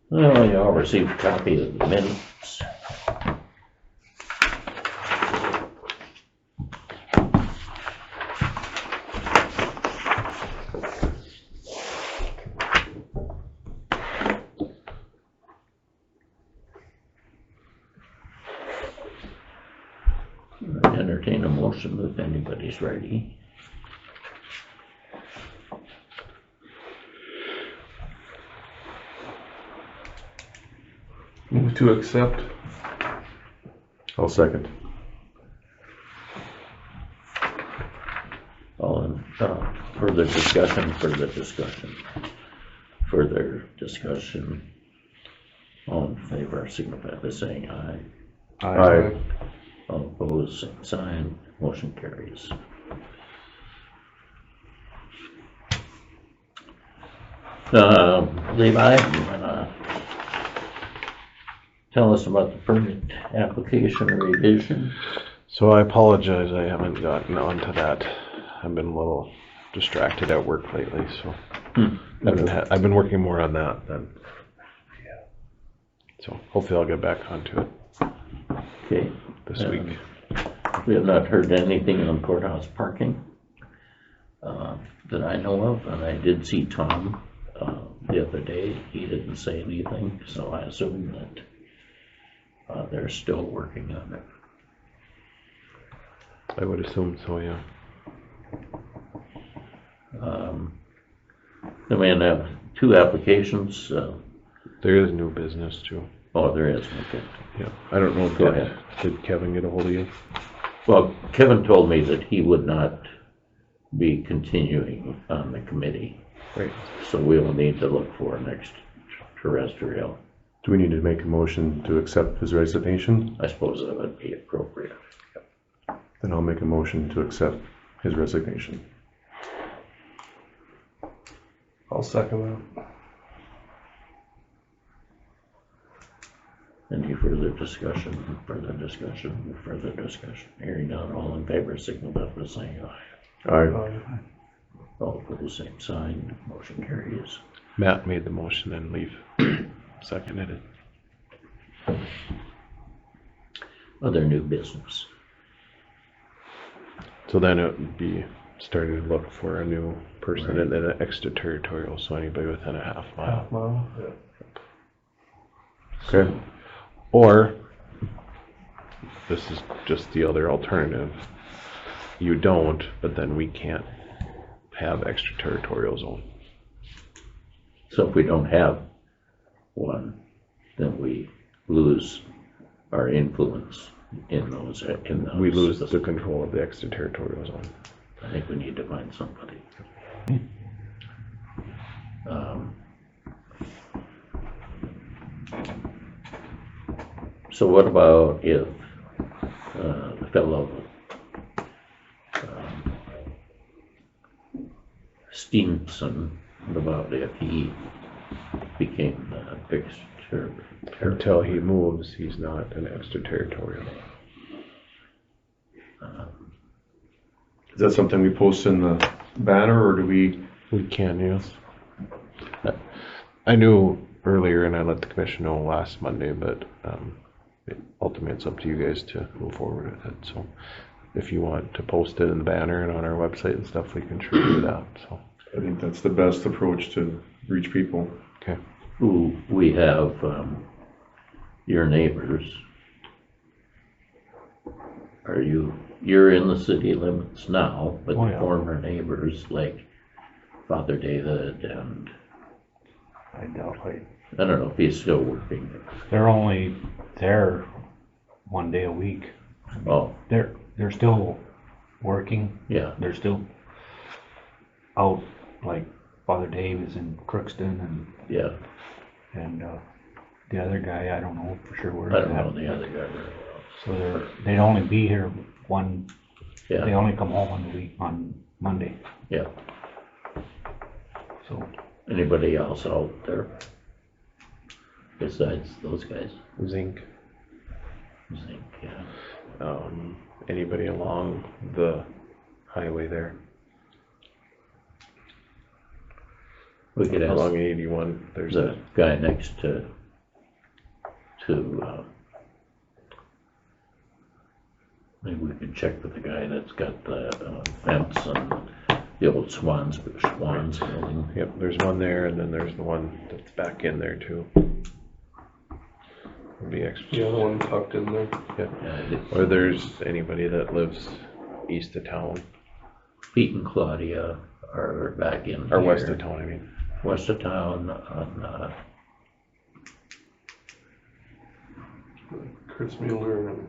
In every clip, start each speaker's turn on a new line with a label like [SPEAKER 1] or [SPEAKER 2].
[SPEAKER 1] Well, you all received a copy of the minutes. I'd entertain a motion if anybody's ready.
[SPEAKER 2] Move to accept.
[SPEAKER 3] I'll second.
[SPEAKER 1] All in further discussion. All in favor, signify by saying aye.
[SPEAKER 3] Aye.
[SPEAKER 1] All opposed, same sign. Motion carries. Levi, you wanna tell us about the permit application revision?
[SPEAKER 4] So I apologize, I haven't gotten onto that. I've been a little distracted at work lately, so I've been working more on that then. So hopefully I'll get back onto it
[SPEAKER 1] Okay.
[SPEAKER 4] this week.
[SPEAKER 1] We have not heard anything on courthouse parking that I know of, and I did see Tom the other day. He didn't say anything, so I assume that they're still working on it.
[SPEAKER 4] I would assume so, yeah.
[SPEAKER 1] Then we have 2 applications.
[SPEAKER 4] There is new business too.
[SPEAKER 1] Oh, there is. Okay.
[SPEAKER 4] Yeah. I don't know if
[SPEAKER 1] Go ahead.
[SPEAKER 4] Did Kevin get a hold of you?
[SPEAKER 1] Well, Kevin told me that he would not be continuing on the committee,
[SPEAKER 4] Right.
[SPEAKER 1] so we will need to look for an extraterrestrial.
[SPEAKER 3] Do we need to make a motion to accept his resignation?
[SPEAKER 1] I suppose that would be appropriate.
[SPEAKER 3] Then I'll make a motion to accept his resignation.
[SPEAKER 2] I'll second that.
[SPEAKER 1] Any further discussion? Hearing none, all in favor, signify by saying aye.
[SPEAKER 3] Aye.
[SPEAKER 1] All opposed, same sign. Motion carries.
[SPEAKER 4] Matt made the motion and Leaf seconded it.
[SPEAKER 1] Other new business.
[SPEAKER 4] So then it would be starting to look for a new person and then an extraterritorial, so anybody within a half mile.
[SPEAKER 2] Half mile. Yeah.
[SPEAKER 3] Okay.
[SPEAKER 4] Or, this is just the other alternative, you don't, but then we can't have extraterritorial zone.
[SPEAKER 1] So if we don't have one, then we lose our influence in those.
[SPEAKER 4] We lose the control of the extraterritorial zone.
[SPEAKER 1] I think we need to find somebody. So what about if the fellow Stevenson, about if he became the extraterritorial?
[SPEAKER 4] Until he moves, he's not an extraterritorial.
[SPEAKER 3] Is that something we post in the banner, or do we?
[SPEAKER 4] We can, yes. I knew earlier, and I let the commission know last Monday, but ultimately it's up to you guys to move forward with it. So if you want to post it in the banner and on our website and stuff, we can sure do that. So
[SPEAKER 3] I think that's the best approach to reach people.
[SPEAKER 4] okay.
[SPEAKER 1] Who we have your neighbors. You're in the city limits now, but the former neighbors like Father David and
[SPEAKER 5] I doubt
[SPEAKER 1] I don't know if he's still working.
[SPEAKER 5] they're only there 1 day a week.
[SPEAKER 1] Oh,
[SPEAKER 5] They're still working.
[SPEAKER 1] yeah.
[SPEAKER 5] They're still out, like Father Dave is in Crookston
[SPEAKER 1] Yeah,
[SPEAKER 5] and the other guy, I don't know for sure where
[SPEAKER 1] I
[SPEAKER 5] he's
[SPEAKER 1] don't
[SPEAKER 5] at.
[SPEAKER 1] know the other guy very well.
[SPEAKER 5] So they'd only be here they
[SPEAKER 1] Yeah,
[SPEAKER 5] only come home on Monday.
[SPEAKER 1] yeah.
[SPEAKER 5] So
[SPEAKER 1] Anybody else out there besides those guys?
[SPEAKER 4] Zinc.
[SPEAKER 1] I think, yeah.
[SPEAKER 4] Anybody along the highway there,
[SPEAKER 1] We could ask
[SPEAKER 4] along 81. There's
[SPEAKER 1] the
[SPEAKER 4] a,
[SPEAKER 1] guy next to, maybe we could check with the guy that's got the fence and the old Swans building.
[SPEAKER 4] yep, there's one there, and then there's the one that's back in there too. Would be extra.
[SPEAKER 2] Yeah, the one tucked in there.
[SPEAKER 1] Yeah,
[SPEAKER 4] Or there's anybody that lives east of town,
[SPEAKER 1] Pete and Claudia are back in
[SPEAKER 4] or
[SPEAKER 1] here.
[SPEAKER 4] west of town, I mean.
[SPEAKER 1] West of town on,
[SPEAKER 2] Chris Mueller and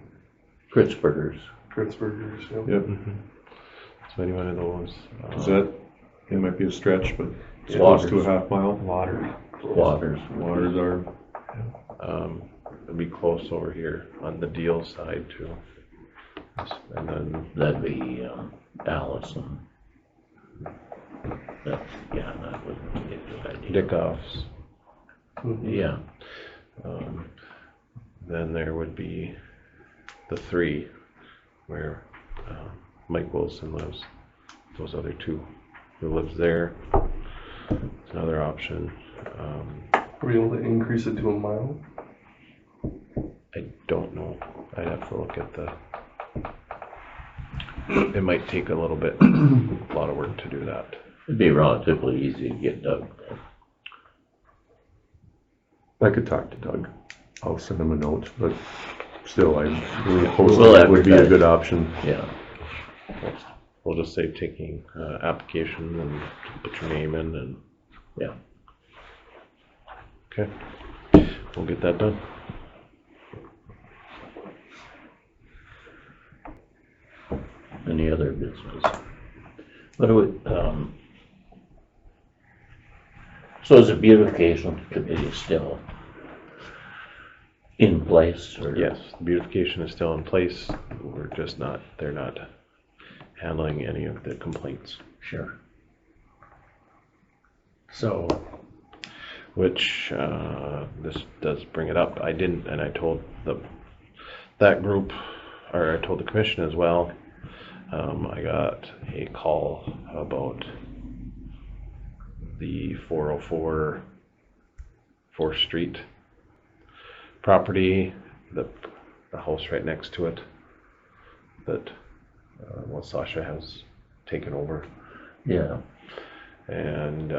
[SPEAKER 1] Kritzberger's.
[SPEAKER 2] Kritzberger's, yeah.
[SPEAKER 3] Yep.
[SPEAKER 4] So any one of those.
[SPEAKER 3] Is that, it might be a stretch, but it's
[SPEAKER 1] Yeah.
[SPEAKER 3] close to a half mile.
[SPEAKER 4] Water?
[SPEAKER 1] Waters.
[SPEAKER 3] Waters are,
[SPEAKER 4] It'd be close over here on the deal side too. And then,
[SPEAKER 1] That'd be Allison. Yeah, that would be a good idea.
[SPEAKER 4] Dickoffs.
[SPEAKER 1] Yeah,
[SPEAKER 4] Then there would be the 3 where Mike Wilson lives. Those other 2 who lives there. It's another option.
[SPEAKER 2] Are we able to increase it to a mile?
[SPEAKER 4] I don't know. I'd have to look at the. It might take a little bit, a lot of work to do that.
[SPEAKER 1] it'd be relatively easy to get dug.
[SPEAKER 3] I could talk to Doug. I'll send him a note, but still, I really
[SPEAKER 1] We'll
[SPEAKER 3] posting it would be a
[SPEAKER 1] advertise.
[SPEAKER 3] good option.
[SPEAKER 1] Yeah,
[SPEAKER 4] We'll just say taking application and put your name in and.
[SPEAKER 1] yeah.
[SPEAKER 4] Okay. We'll get that done.
[SPEAKER 1] Any other business? What do we, so is the beautification committee still in place or?
[SPEAKER 4] Yes, the beautification is still in place. We're just not, they're not handling any of the complaints.
[SPEAKER 1] Sure. So,
[SPEAKER 4] Which, this does bring it up. I didn't, and I told that group, or I told the commission as well. I got a call about the 404 4th Street property, the house right next to it that, well, Sasha has taken over.
[SPEAKER 1] yeah,
[SPEAKER 4] And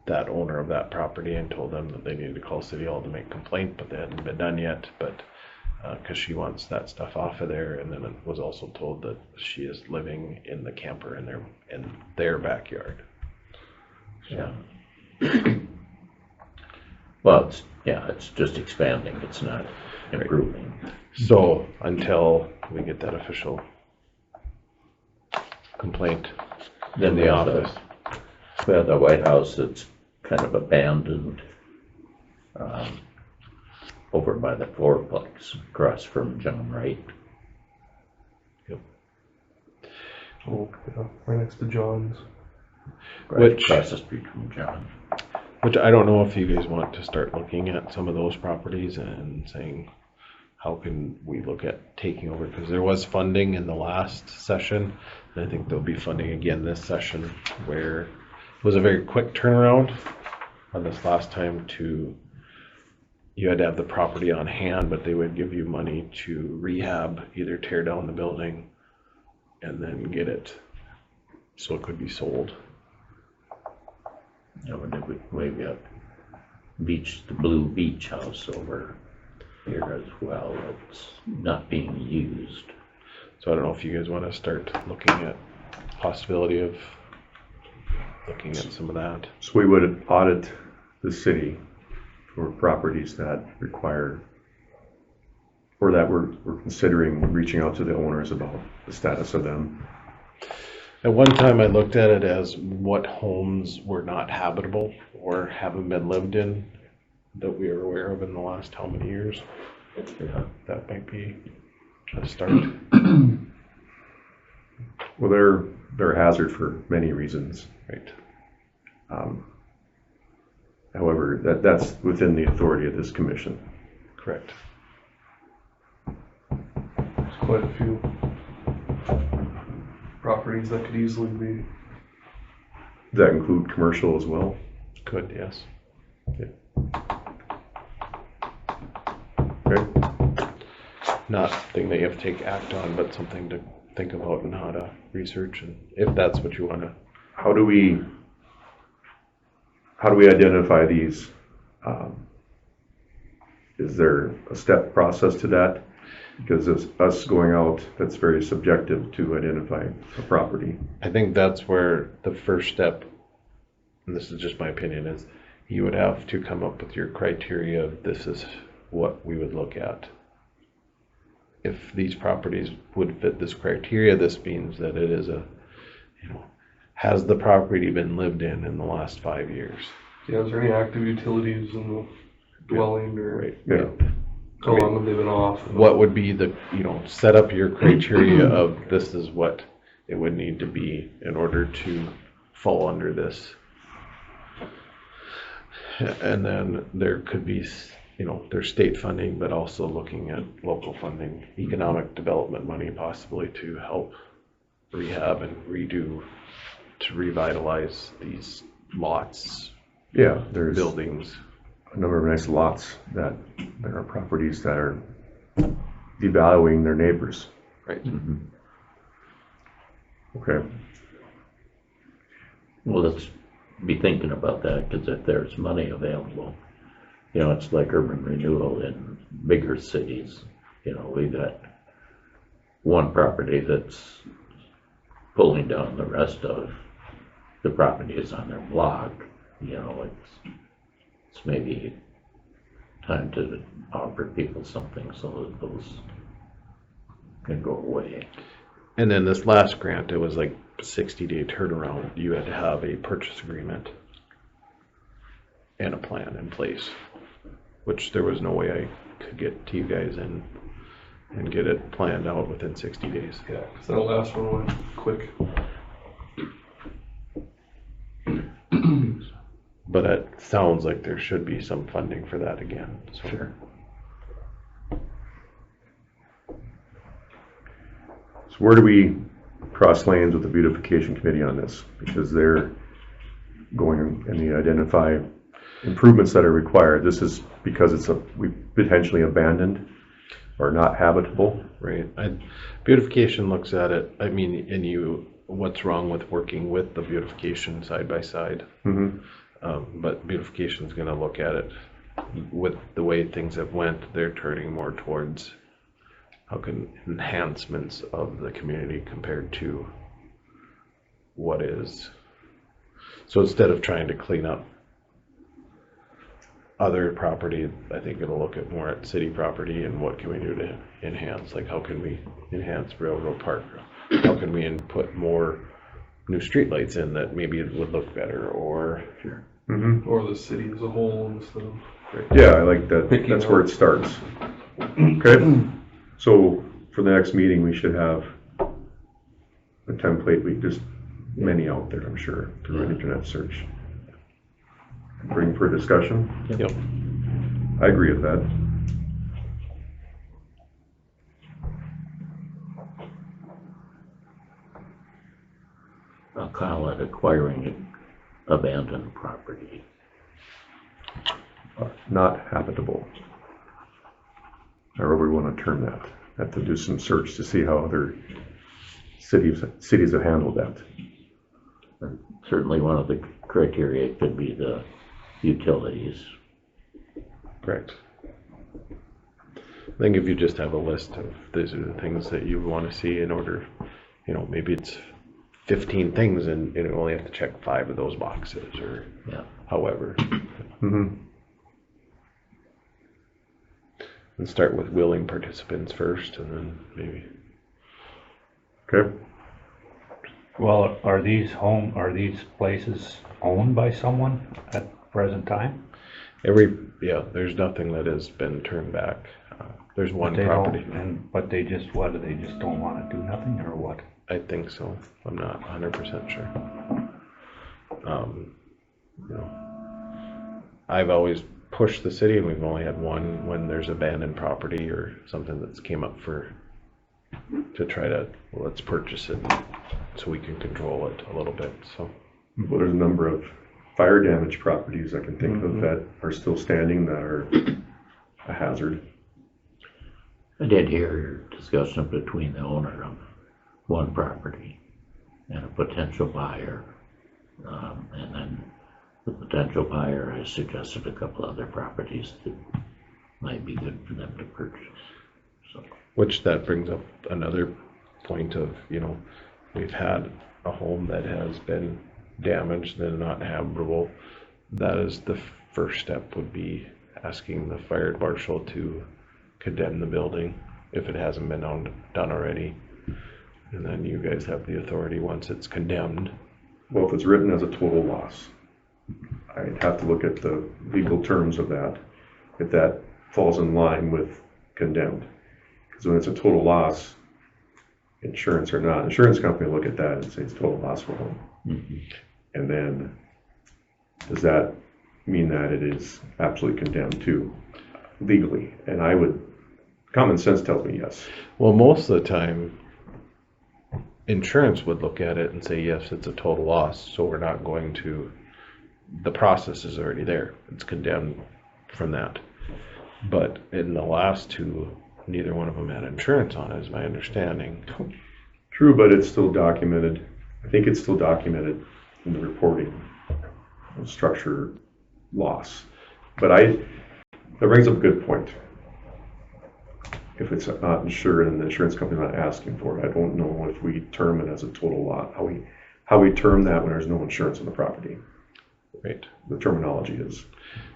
[SPEAKER 4] that owner of that property, and told them that they needed to call City Hall to make complaint, but they hadn't been done yet, but because she wants that stuff off of there. And then it was also told that she is living in the camper in their backyard.
[SPEAKER 1] yeah. Well, it's just expanding, it's not improving.
[SPEAKER 4] So until we get that official complaint
[SPEAKER 1] Then
[SPEAKER 4] in
[SPEAKER 1] we
[SPEAKER 4] the
[SPEAKER 1] have
[SPEAKER 4] office.
[SPEAKER 1] We have the White House that's kind of abandoned, over by the fourplex across from John Wright.
[SPEAKER 2] Oh, yeah, right next to John's.
[SPEAKER 1] Right
[SPEAKER 4] Which-
[SPEAKER 1] across the street from John.
[SPEAKER 4] Which I don't know if you guys want to start looking at some of those properties and saying, how can we look at taking over? Because there was funding in the last session, and I think there'll be funding again this session, where it was a very quick turnaround on this last time. You had to have the property on hand, but they would give you money to rehab, either tear down the building and then get it so it could be sold.
[SPEAKER 1] Yeah, we got the Blue Beach House over here as well, it's not being used.
[SPEAKER 4] So I don't know if you guys want to start looking at possibility of looking at some of that.
[SPEAKER 3] So we would audit the city for properties that require, or that we're considering reaching out to the owners about the status of them.
[SPEAKER 4] At one time I looked at it as what homes were not habitable or haven't been lived in that we are aware of in the last how many years.
[SPEAKER 1] Yeah.
[SPEAKER 4] That might be a start.
[SPEAKER 3] Well, they're a hazard for many reasons.
[SPEAKER 4] Right.
[SPEAKER 3] However, that's within the authority of this commission.
[SPEAKER 4] Correct.
[SPEAKER 2] quite a few properties that could easily be.
[SPEAKER 3] Does that include commercial as well?
[SPEAKER 4] Could, yes.
[SPEAKER 3] Okay.
[SPEAKER 4] Not thing that you have to take act on, but something to think about and how to research, and if that's what you wanna.
[SPEAKER 3] How do we identify these? Is there a step process to that? Because it's us going out, that's very subjective to identify a property.
[SPEAKER 4] I think that's where the first step, and this is just my opinion, is you would have to come up with your criteria of this is what we would look at. If these properties would fit this criteria, this means that it is has the property been lived in the last 5 years?
[SPEAKER 2] Yeah, is there any active utilities in the dwelling, or
[SPEAKER 4] Right.
[SPEAKER 3] Yeah.
[SPEAKER 2] how long have they been off?
[SPEAKER 4] What would be the, set up your criteria of this is what it would need to be in order to fall under this. And then there could be, there's state funding, but also looking at local funding, economic development money possibly to help rehab and redo, to revitalize these lots,
[SPEAKER 3] Yeah, there's
[SPEAKER 4] buildings.
[SPEAKER 3] a number of nice lots that there are properties that are devaluing their neighbors.
[SPEAKER 4] Right.
[SPEAKER 3] Okay.
[SPEAKER 1] Well, let's be thinking about that, because if there's money available, it's like urban renewal in bigger cities. We've got one property that's pulling down the rest of the properties on their block. It's maybe time to offer people something so that those can go away.
[SPEAKER 4] And then this last grant, it was like 60-day turnaround. You had to have a purchase agreement and a plan in place, which there was no way I could get to you guys and get it planned out within 60 days.
[SPEAKER 2] Yeah, because that last one went quick.
[SPEAKER 4] But it sounds like there should be some funding for that again. So.
[SPEAKER 1] Sure.
[SPEAKER 3] So where do we cross lanes with the beautification committee on this? Because they're going and they identify improvements that are required. This is because we potentially abandoned or not habitable.
[SPEAKER 4] Right. Beautification looks at it. I mean, what's wrong with working with the beautification side by side?
[SPEAKER 3] Mm-hmm.
[SPEAKER 4] But beautification is going to look at it with the way things have went. They're turning more towards how can enhancements of the community compared to what is. So instead of trying to clean up other property, I think it'll look at more at city property and what can we do to enhance, like how can we enhance Railroad Park? How can we put more new streetlights in that maybe it would look better, or
[SPEAKER 1] Sure.
[SPEAKER 3] Mm-hmm.
[SPEAKER 2] Or the city as a whole instead of.
[SPEAKER 3] Yeah, I like that.
[SPEAKER 2] Picking
[SPEAKER 3] That's where it starts. Okay. So for the next meeting, we should have a template. We just many out there, I'm sure, through an internet search. Bring for discussion.
[SPEAKER 4] Yep.
[SPEAKER 3] I agree with that.
[SPEAKER 1] I'll call it acquiring abandoned property.
[SPEAKER 3] Not habitable. However we want to term that. Have to do some search to see how other cities have handled that.
[SPEAKER 1] And certainly one of the criteria could be the utilities.
[SPEAKER 4] correct. I think if you just have a list of these are the things that you want to see in order, maybe it's 15 things and you only have to check 5 of those boxes, or however.
[SPEAKER 3] Mm-hmm.
[SPEAKER 4] And start with willing participants first, and then maybe.
[SPEAKER 3] Okay.
[SPEAKER 5] Well, are these places owned by someone at the present time?
[SPEAKER 4] There's nothing that has been turned back. There's one property.
[SPEAKER 5] But they just don't want to do nothing, or what?
[SPEAKER 4] I think so. I'm not 100% sure. I've always pushed the city, and we've only had one when there's abandoned property or something that's came up for to try to, well, let's purchase it so we can control it a little bit, so.
[SPEAKER 3] Well, there's a number of fire damage properties I can think of that are still standing that are a hazard.
[SPEAKER 1] I did hear discussion between the owner of one property and a potential buyer. And then the potential buyer has suggested a couple other properties that might be good for them to purchase. So,
[SPEAKER 4] Which that brings up another point of, you know, we've had a home that has been damaged and not habitable. That is the first step, would be asking the fire marshal to condemn the building if it hasn't been done already. And then you guys have the authority once it's condemned.
[SPEAKER 3] Well, if it's written as a total loss, I'd have to look at the legal terms of that, if that falls in line with condemned. Because when it's a total loss, insurance or not, insurance company will look at that and say it's total loss for home. And then, does that mean that it is absolutely condemned too, legally? And I would, common sense tells me yes.
[SPEAKER 4] Well, most of the time, insurance would look at it and say, yes, it's a total loss, so we're not going to, the process is already there. It's condemned from that. But in the last two, neither one of them had insurance on it, is my understanding.
[SPEAKER 3] True, but it's still documented. I think it's still documented in the reporting of structure loss. But that brings up a good point. If it's not insured and the insurance company's not asking for it, I don't know if we term it as a total loss, how we term that when there's no insurance on the property.
[SPEAKER 4] Right.
[SPEAKER 3] The terminology is.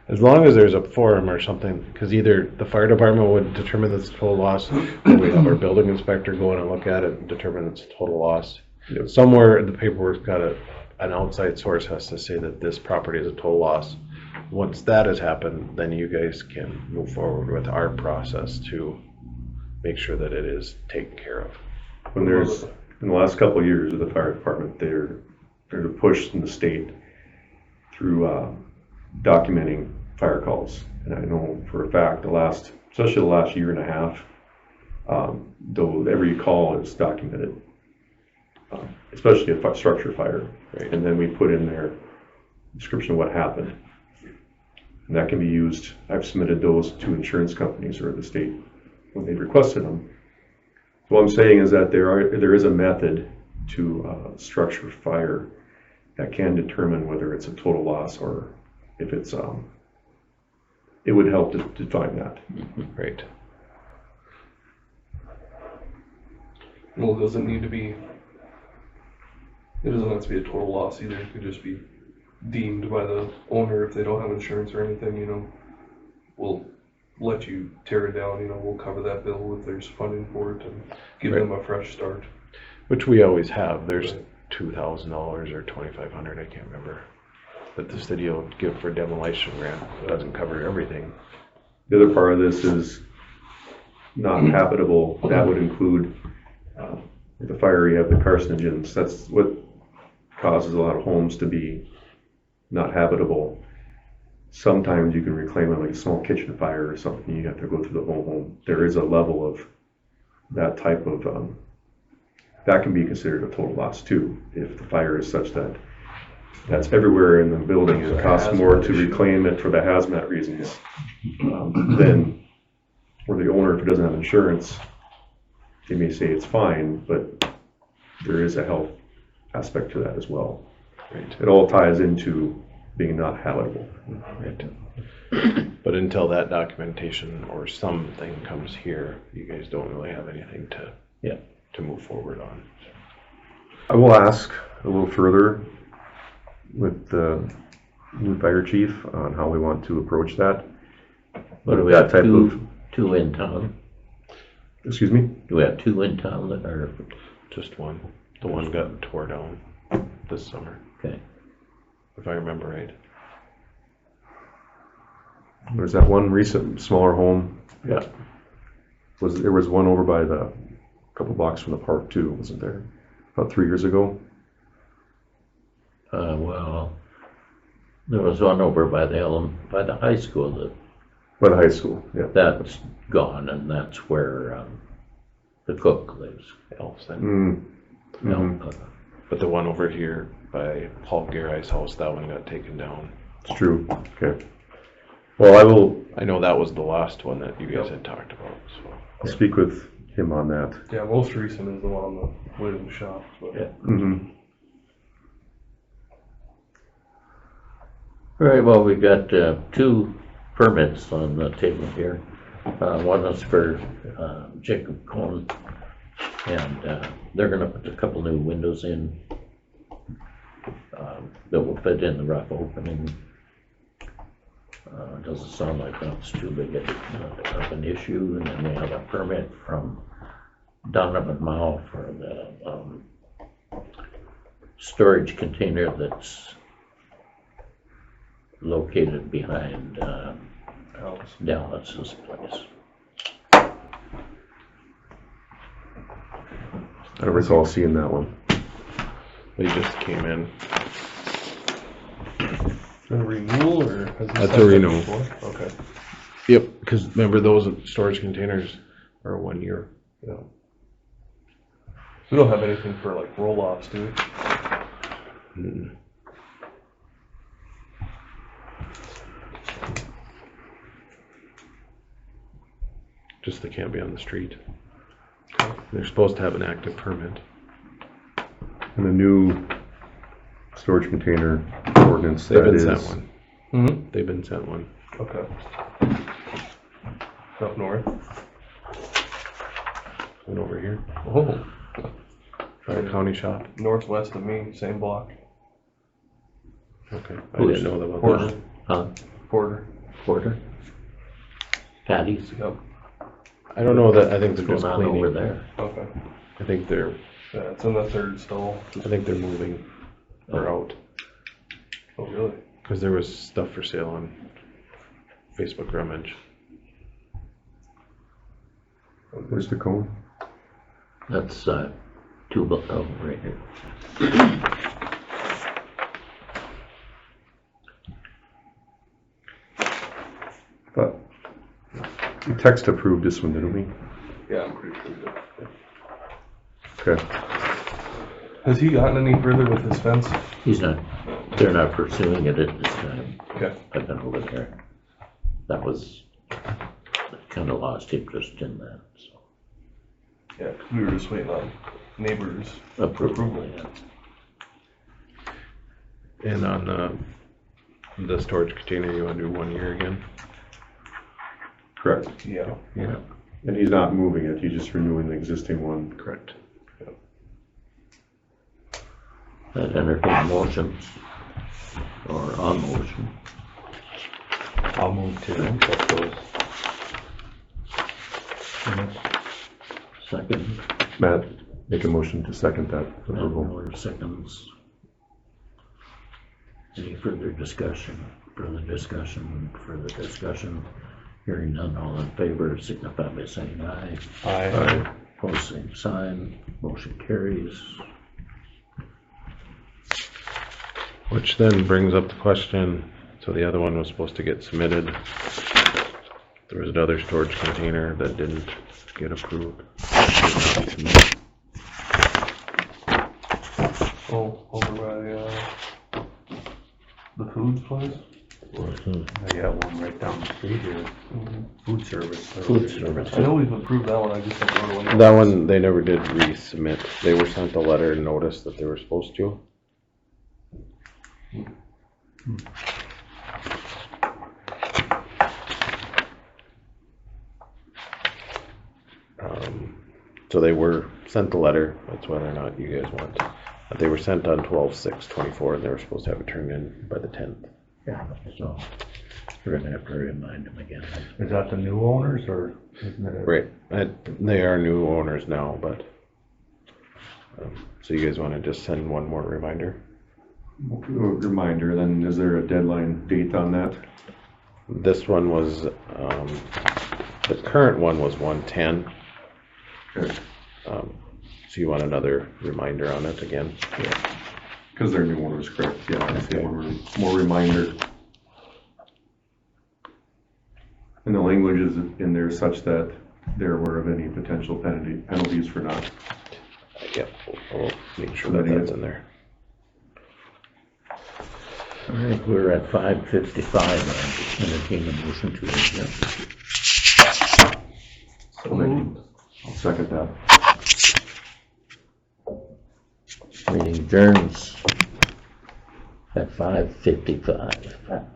[SPEAKER 4] As long as there's a form or something, because either the fire department would determine that it's a total loss, or we have our building inspector go in and look at it and determine it's a total loss.
[SPEAKER 3] Yep.
[SPEAKER 4] Somewhere the paperwork's got an outside source has to say that this property is a total loss. Once that has happened, then you guys can move forward with our process to make sure that it is taken care of.
[SPEAKER 3] When there's, in the last couple of years of the fire department, there's a push in the state through documenting fire calls. And I know for a fact especially the last year and a half, though every call is documented, especially a structure fire. Right. And then we put in there description of what happened. And that can be used. I've submitted those to insurance companies or the state when they've requested them. So what I'm saying is that there is a method to structure fire that can determine whether it's a total loss or if it's it would help to define that.
[SPEAKER 4] Right.
[SPEAKER 2] Well, it doesn't need to be, it doesn't have to be a total loss either. It could just be deemed by the owner if they don't have insurance or anything, you know, we'll let you tear it down, you know, we'll cover that bill if there's funding for it and give them a fresh start.
[SPEAKER 4] Which we always have. There's $2,000 or $2,500, I can't remember, that the city will give for demolition grant. It doesn't cover everything.
[SPEAKER 3] The other part of this is not habitable. That would include the fire, you have the carcinogens. That's what causes a lot of homes to be not habitable. Sometimes you can reclaim it, like a small kitchen fire or something. You have to go through the whole home. There is a level of that type of that can be considered a total loss too, if the fire is such that that's everywhere in the building and it costs more to reclaim it for the hazmat reasons than for the owner. If it doesn't have insurance, they may say it's fine, but there is a health aspect to that as well.
[SPEAKER 4] Right.
[SPEAKER 3] It all ties into being not habitable.
[SPEAKER 4] Right. But until that documentation or something comes here, you guys don't really have anything to move forward on.
[SPEAKER 3] I will ask a little further with the new fire chief on how we want to approach that.
[SPEAKER 1] But do we
[SPEAKER 3] that
[SPEAKER 1] have
[SPEAKER 3] type of,
[SPEAKER 1] two in town?
[SPEAKER 3] excuse me?
[SPEAKER 1] Do we have two in town that are,
[SPEAKER 4] Just one. The one got tore down this summer,
[SPEAKER 1] okay?
[SPEAKER 4] if I remember right.
[SPEAKER 3] There's that one recent smaller home.
[SPEAKER 1] Yeah.
[SPEAKER 3] There was one over by the couple blocks from the park too, wasn't there? About 3 years ago.
[SPEAKER 1] Well, there was one over by the high school
[SPEAKER 3] By the high school, yeah.
[SPEAKER 1] that's gone, and that's where the cook lives.
[SPEAKER 4] Elfson.
[SPEAKER 3] Mhm.
[SPEAKER 1] No,
[SPEAKER 4] But the one over here by Paul Garai's house, that one got taken down.
[SPEAKER 3] It's true, okay. Well, I will,
[SPEAKER 4] I know that was the last one that you guys had talked about, so.
[SPEAKER 3] I'll speak with him on that.
[SPEAKER 2] Yeah, most recent is the one on the way to the shop, but.
[SPEAKER 1] Yeah.
[SPEAKER 3] Mm-hmm.
[SPEAKER 1] All right, well, we've got two permits on the table here. One is for Jacob Cohn, and they're gonna put a couple new windows in that will fit in the rough opening. Doesn't sound like that's too big of an issue. And then we have a permit from Donovan Mao for the storage container that's located behind Dallas's place.
[SPEAKER 3] I don't recall seeing that one.
[SPEAKER 4] They just came in.
[SPEAKER 2] A renewal or? has this
[SPEAKER 4] That's a
[SPEAKER 2] happened
[SPEAKER 4] renewal.
[SPEAKER 2] before? Okay.
[SPEAKER 4] Yep, because remember those storage containers are 1 year.
[SPEAKER 2] Yeah. We don't have anything for like roll-offs, do we?
[SPEAKER 4] Mm. Just they can't be on the street. They're supposed to have an active permit.
[SPEAKER 3] And the new storage container ordinance
[SPEAKER 4] They've
[SPEAKER 3] that
[SPEAKER 4] been
[SPEAKER 3] is.
[SPEAKER 4] sent one.
[SPEAKER 2] Mm-hmm.
[SPEAKER 4] They've been sent one.
[SPEAKER 2] Okay. Up north?
[SPEAKER 4] One over here.
[SPEAKER 2] Oh.
[SPEAKER 4] By the county shop.
[SPEAKER 2] Northwest of me, same block.
[SPEAKER 4] Okay. I
[SPEAKER 1] Who's-
[SPEAKER 4] didn't know about
[SPEAKER 2] Porter.
[SPEAKER 4] that.
[SPEAKER 1] Huh?
[SPEAKER 2] Porter.
[SPEAKER 1] Porter? Patty's?
[SPEAKER 2] Yep.
[SPEAKER 4] I don't know that. I think they're
[SPEAKER 1] What's
[SPEAKER 4] just
[SPEAKER 1] going on
[SPEAKER 4] cleaning.
[SPEAKER 1] over there?
[SPEAKER 2] Okay.
[SPEAKER 4] I think they're
[SPEAKER 2] Yeah, it's in the third stall.
[SPEAKER 4] moving or out.
[SPEAKER 2] Oh, really?
[SPEAKER 4] Because there was stuff for sale on Facebook Rummage.
[SPEAKER 3] Where's the cone?
[SPEAKER 1] That's right here.
[SPEAKER 3] But we text approved this one, didn't we?
[SPEAKER 2] Yeah, I'm pretty sure we did.
[SPEAKER 3] Okay.
[SPEAKER 2] Has he gotten any further with his fence?
[SPEAKER 1] He's not, they're not pursuing it at this time.
[SPEAKER 2] Okay.
[SPEAKER 1] I've been over there. That was, kind of lost interest in that, so.
[SPEAKER 2] Yeah, 'cause we were just waiting on neighbors'
[SPEAKER 1] Approval,
[SPEAKER 2] approval.
[SPEAKER 1] yeah.
[SPEAKER 4] And on the storage container, you want to do 1 year again?
[SPEAKER 3] Correct.
[SPEAKER 2] Yeah.
[SPEAKER 1] Yeah.
[SPEAKER 3] And he's not moving it, he's just renewing the existing one.
[SPEAKER 4] Correct.
[SPEAKER 1] That entertain motions or on motion.
[SPEAKER 5] I'll move to accept those. minutes.
[SPEAKER 1] Second,
[SPEAKER 3] Matt, make a motion to second that
[SPEAKER 1] and
[SPEAKER 3] approval.
[SPEAKER 1] Miller seconds. Any further discussion? Further discussion? Further discussion? Hearing none, all in favor signify by saying aye.
[SPEAKER 5] Aye.
[SPEAKER 1] Opposed, same sign. Motion carries.
[SPEAKER 4] Which then brings up the question, so the other one was supposed to get submitted. There was another storage container that didn't get approved.
[SPEAKER 2] Oh, over by, the food place?
[SPEAKER 5] I got one right down the street here, food service.
[SPEAKER 1] Food service.
[SPEAKER 2] I know we've approved that one, I just don't know when.
[SPEAKER 4] That one, they never did resubmit. They were sent a letter and notice that they were supposed to. So they were sent a letter, that's whether or not you guys want. But they were sent on 12/6/24 and they were supposed to have it turned in by the 10th.
[SPEAKER 1] Yeah, so we're gonna have to remind them again.
[SPEAKER 5] Is that the new owners or isn't it?
[SPEAKER 4] Right, they are new owners now, but, so you guys wanna just send one more reminder?
[SPEAKER 3] Reminder, then is there a deadline date on that?
[SPEAKER 4] This one was, the current one was 1/10.
[SPEAKER 3] Okay.
[SPEAKER 4] So you want another reminder on it again?
[SPEAKER 3] Because they're new owners, correct, yeah, I say more reminder. And the language is in there such that they're aware of any potential penalties for not.
[SPEAKER 4] Yep, I'll make sure that that's in there.
[SPEAKER 1] All right, we're at 5:55, and entertain a motion to adjourn.
[SPEAKER 3] I'll second that.
[SPEAKER 1] Meeting adjourns at 5:55.